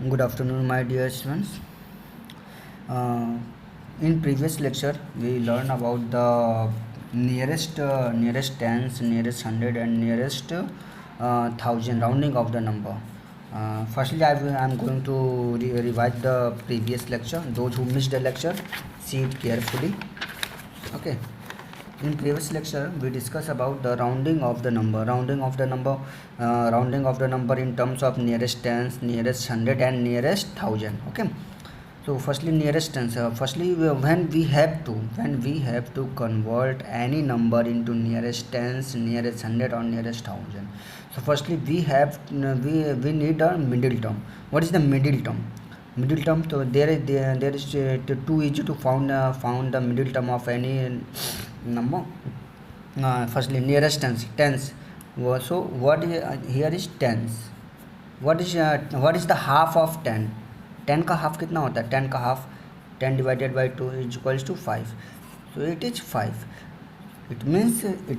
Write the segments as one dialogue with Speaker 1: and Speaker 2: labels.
Speaker 1: Good afternoon, my dear students. Uh, in previous lecture, we learned about the nearest tens, nearest hundred, and nearest thousand rounding of the number. Firstly, I'm going to revise the previous lecture. Those who missed the lecture, see it carefully. Okay. In previous lecture, we discussed about the rounding of the number, rounding of the number in terms of nearest tens, nearest hundred, and nearest thousand. Okay. So firstly, nearest tens. When we have to convert any number into nearest tens, nearest hundred, or nearest thousand. So firstly, we need a middle term. What is the middle term? Middle term. So there is too easy to found the middle term of any number. Firstly, nearest tens. So what here is tens. what is the half of 10? 10 का half कितना होता है? 10 का half 10 divided by 2 is equals to 5. So it is 5. It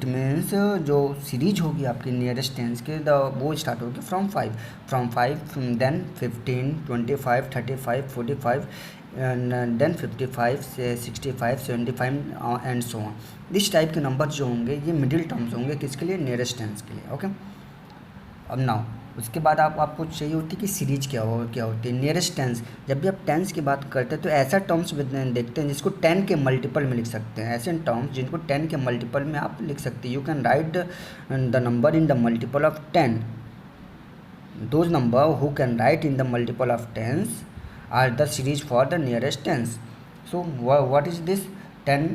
Speaker 1: means जो series होगी आपकी nearest tens के वो स्टार्ट होगी from 5 then 15 25 35 45 then 55 65 75 and so on. इस टाइप के नंबर जो होंगे ये मिडिल टर्म्स होंगे किसके लिए? नियरेस्ट टेंस के लिए. ओके. अब नाउ उसके बाद आपको चाहिए होती है कि सीरीज क्या होती है. Nearest tense. जब भी आप टेंस की बात करते हैं तो ऐसा टर्म्स देखते हैं जिसको 10 के मल्टीपल में लिख सकते हैं. ऐसे टर्म्स जिनको 10 के मल्टीपल में आप लिख सकते हैं. You can write the number in the multiple of 10. Those number who can write in the multiple of 10 are the series for the nearest tens. So what is this? 10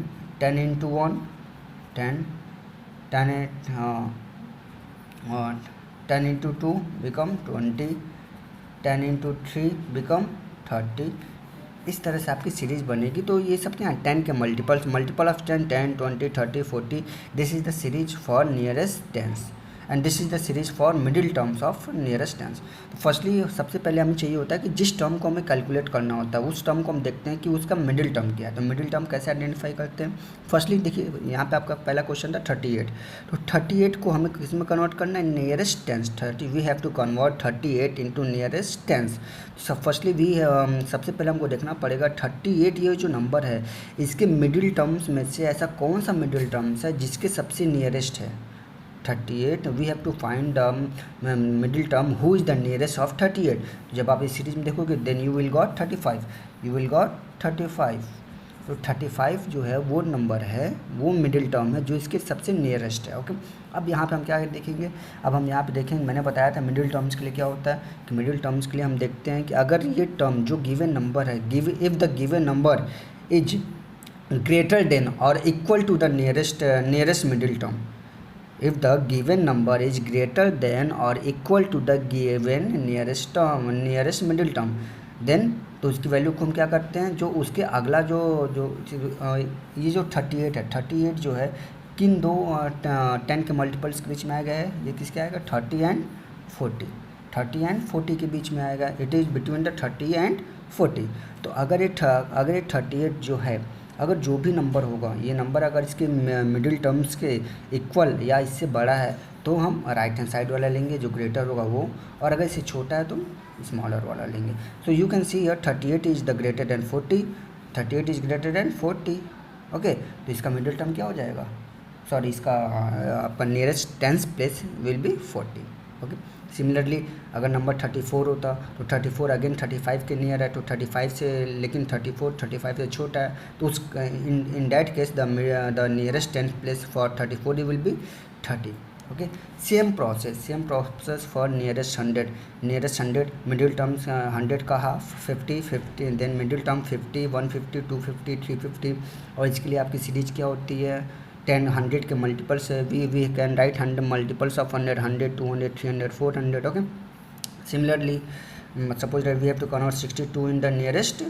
Speaker 1: into 1 10 into 2 become 20, 10 into 3 become 30. इस तरह से आपकी series बनेगी. तो ये सब क्या है? 10 के multiple of 10 10 20 30 40. This is the series for nearest tense and this is the series for middle terms of nearest tens. तो फर्स्टली सबसे पहले हमें चाहिए होता है कि जिस टर्म को हमें कैलकुलेट करना होता है उस टर्म को हम देखते हैं कि उसका मिडिल टर्म क्या है. तो मिडिल टर्म कैसे आइडेंटिफाई करते हैं? फर्स्टली देखिए यहाँ पे आपका पहला क्वेश्चन था 38. तो 38 को हमें किस में कन्वर्ट करना है? Nearest tens. 30 we have to convert 38 into nearest tens. Firstly सबसे पहले हमको देखना पड़ेगा 38 ये जो नंबर है इसके मिडिल टर्म्स में से ऐसा कौन सा मिडिल टर्म्स है जिसके सबसे नियरेस्ट है. 38 we have to find the middle term who is the nearest of 38. जब आप इस सीरीज में देखोगे देन यू विल गॉट 35. तो 35 जो है वो नंबर है, वो मिडिल टर्म है जो इसके सबसे नियरेस्ट है. ओके. अब यहाँ पे हम क्या देखेंगे? अब हम यहाँ पे देखेंगे, मैंने बताया था मिडिल टर्म्स के लिए क्या होता है कि मिडिल टर्म्स के लिए हम देखते हैं कि अगर ये टर्म जो गिवन नंबर है if the given number is greater than और equal to the nearest middle term. If the given number is greater than or equal to the given nearest middle term, then तो उसकी value को हम क्या करते हैं? जो उसके अगला जो ये जो 38 है, 38 जो है किन दो 10 के मल्टीपल्स के बीच में आएगा है? ये किसके आएगा? 30 एंड 40 के बीच में आएगा. It is between the 30 and 40. तो अगर ये 38 जो है, अगर जो भी नंबर होगा ये नंबर अगर इसके मिडिल टर्म्स के इक्वल या इससे बड़ा है तो हम राइट हैंड साइड वाला लेंगे जो ग्रेटर होगा वो, और अगर इससे छोटा है तो स्मॉलर वाला लेंगे. So you can see here 38 is the greater than 40. 38 is greater than 40. Okay. तो इसका मिडिल टर्म क्या हो जाएगा? सॉरी, इसका आपका nearest tens place will be 40. Okay. Similarly अगर नंबर 34 होता तो 34 अगेन 35 के नियर है, तो 35 से लेकिन 35 से छोटा है तो उस इन that case the nearest tenth place for 34 will be 30. Okay. Same process for nearest 100. Middle terms 100 का हाफ 50 देन मिडिल टर्म 50 150 250 350. और इसके लिए आपकी सीरीज क्या होती है? 10 100 के मल्टीपल्स है. We can write 100 multiples of 100 200 300 400. Okay. Similarly suppose that we have to convert 62 in the nearest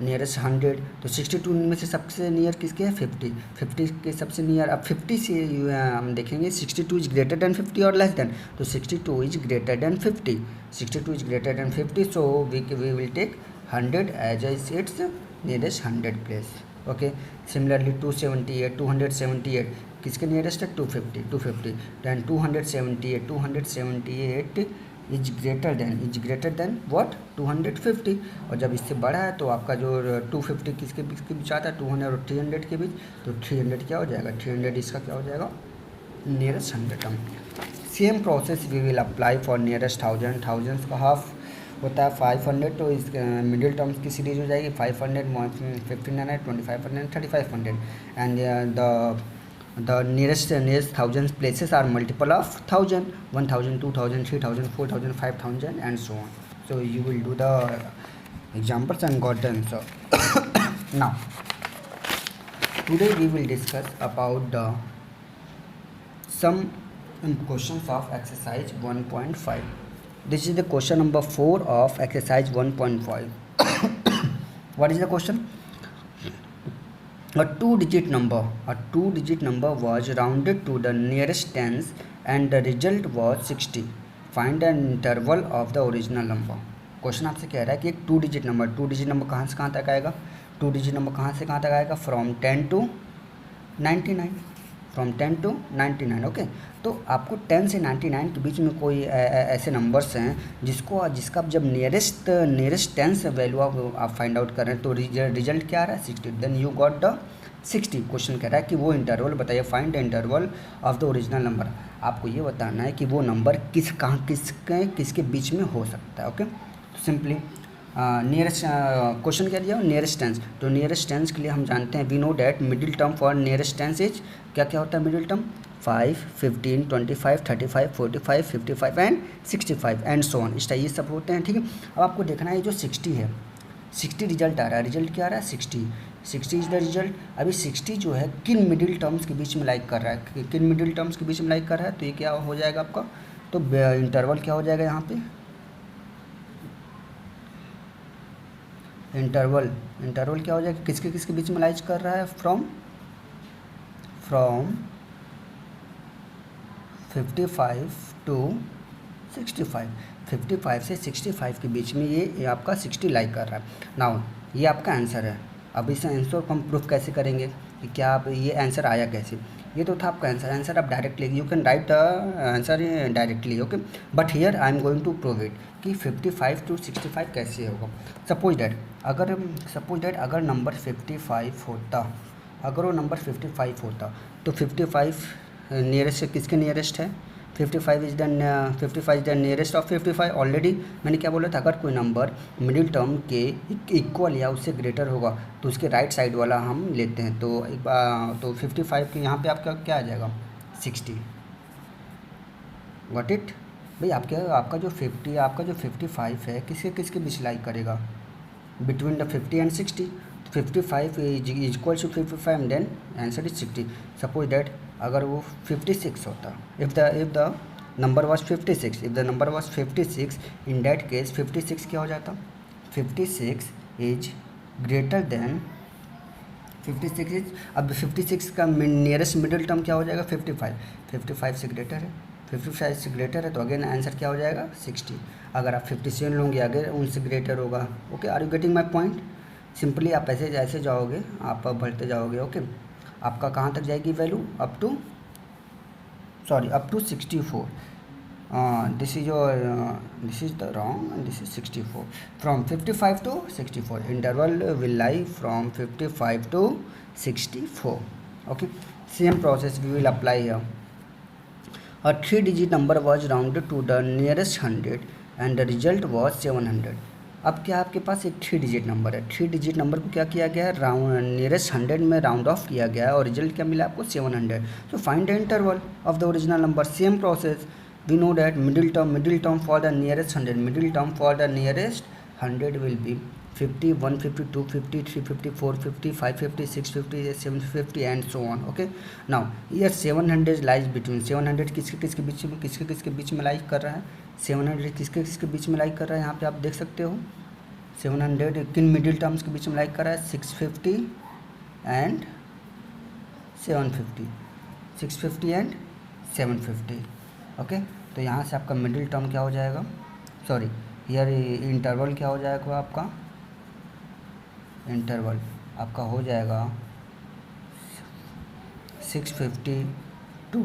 Speaker 1: 100. तो 62 में से सबसे नियर किसके है? 50 के सबसे नियर. अब 50 से हम देखेंगे 62 इज ग्रेटर देन 50 और लेस देन. तो 62 is greater than 50. So we will take 100 as its nearest 100 place. Okay. Similarly 278 किसके नियरेस्ट है? 250. Than 278 is greater than what 250, और जब इससे बड़ा है तो आपका जो 250 किसके बीच के बीच आता है, 200 और 300 के बीच, तो 300 क्या हो जाएगा, 300 इसका क्या हो जाएगा, nearest 100 term. Same process we will apply for nearest 1000, thousands का हाफ होता है 500, तो इस मिडिल टर्म्स की सीरीज हो जाएगी 500, 1500, 2500, 3500, and the nearest thousands places are multiple of 1000, 1000, 2000, 3000, 4000, 5000 and so on. So you will do the examples and got the answer. Now today we will discuss about the some questions of exercise 1.5. This is the question number 4 of exercise 1.5. What is the question? A two-digit number was rounded to the nearest tens and the result was 60. Find an interval of the original number. Question आपसे कह रहा है कि एक two digit number कहाँ से कहाँ तक आएगा, टू डिजिट नंबर कहाँ से कहाँ तक आएगा, from 10 to 99, from 10 to 99। Okay, तो आपको 10 से 99 के बीच में कोई ऐसे नंबर्स हैं जिसका आप जब नियरेस्ट 10 से वैल्यू आप फाइंड आउट कर रहे हैं, तो रिजल्ट क्या आ रहा है 60, then you got the 60। Question कह रहा है कि वो इंटरवल बताइए, find the interval of the original number. आपको ये बताना है कि वो नंबर किसके बीच में हो सकता है। ओके, तो सिंपली नियरेस्ट क्वेश्चन क्या दिया, नियरेस्ट टेंस, तो नियरेस्ट टेंस के लिए हम जानते हैं we know that middle term for nearest tens is क्या होता है middle term, 5, 15, 25, 35, 45, 55 and 65 and so on, इस टाइप ये सब होते हैं। ठीक है, अब आपको देखना है जो 60 है, 60 रिजल्ट आ रहा है, रिजल्ट क्या आ रहा है 60 इज द रिजल्ट। अभी 60 जो है किन मिडिल टर्म्स के बीच में लाइक कर रहा है, किन मिडिल टर्म्स के बीच में लाइक कर रहा है, तो ये क्या हो जाएगा आपका, तो इंटरवल क्या हो जाएगा यहाँ पे, इंटरवल क्या हो जाएगा, किसके बीच में लाइक कर रहा है, फ्रॉम 55 to 65, 55 से 65 के बीच में ये आपका 60 लाइक कर रहा है। नाउ ये आपका आंसर है। अब इस आंसर को हम प्रूफ कैसे करेंगे कि क्या आप ये आंसर आया कैसे, ये तो था आपका आंसर आप directly you can write the answer directly. Okay, but here I am going to prove it कि 55 to 65 कैसे होगा। सपोज दैट अगर नंबर 55 होता, अगर वो नंबर 55 होता तो 55 नियरेस्ट किसके नियरेस्ट है, 55 is the nearest of 55। Already मैंने क्या बोला था, अगर कोई नंबर मिडिल टर्म के इक्वल या उससे ग्रेटर होगा तो उसके राइट साइड वाला हम लेते हैं, तो एक बार तो 55 के यहाँ पे आपका क्या आ जाएगा 60। गॉट इट भाई, आपका जो 55 है किसके बीच लाइक करेगा, between the 50 and 60। 55 is equal to 55 then answer is 60। Suppose that अगर वो 56 होता, if the number was 56, in that case 56 क्या हो जाता, 56 इज ग्रेटर देन 56 इज, अब 56 का नियरेस्ट मिडिल टर्म क्या हो जाएगा 55 से ग्रेटर है, 55 से ग्रेटर है तो अगेन आंसर क्या हो जाएगा 60। अगर आप 57 लोगे अगर उनसे ग्रेटर होगा। Okay, are you getting my point. Simply आप ऐसे जाओगे, आप बढ़ते जाओगे। ओके, आपका कहाँ तक जाएगी value, up to 64। This is the wrong and this is 64। From 55 to 64 interval will lie from 55 to 64। Okay, same process we will apply here. A 3-digit number was rounded to the nearest 100 and the result was 700। अब क्या आपके पास एक 3 digit number है, 3 digit number को क्या किया गया है, नियरेस्ट 100 में राउंड ऑफ किया गया है और रिजल्ट क्या मिला आपको 700। तो find the interval of the original number. Same process, we know that middle term for the nearest 100, middle term for the nearest 100 will be 50, 150, 250, 350, 450, 550, 650, 750 and so on. Okay, now here 700 lies between, 700 किसके बीच में like कर रहा है, 700 किसके बीच में like कर रहा है, यहाँ पे आप देख सकते हो 700 किन मिडिल टर्म्स के बीच में लाइक कर रहा है, 650 एंड 750, 650 एंड 750। ओके, तो यहाँ से आपका मिडिल टर्म क्या हो जाएगा, सॉरी यार इंटरवल क्या हो जाएगा आपका, इंटरवल आपका हो जाएगा 650 to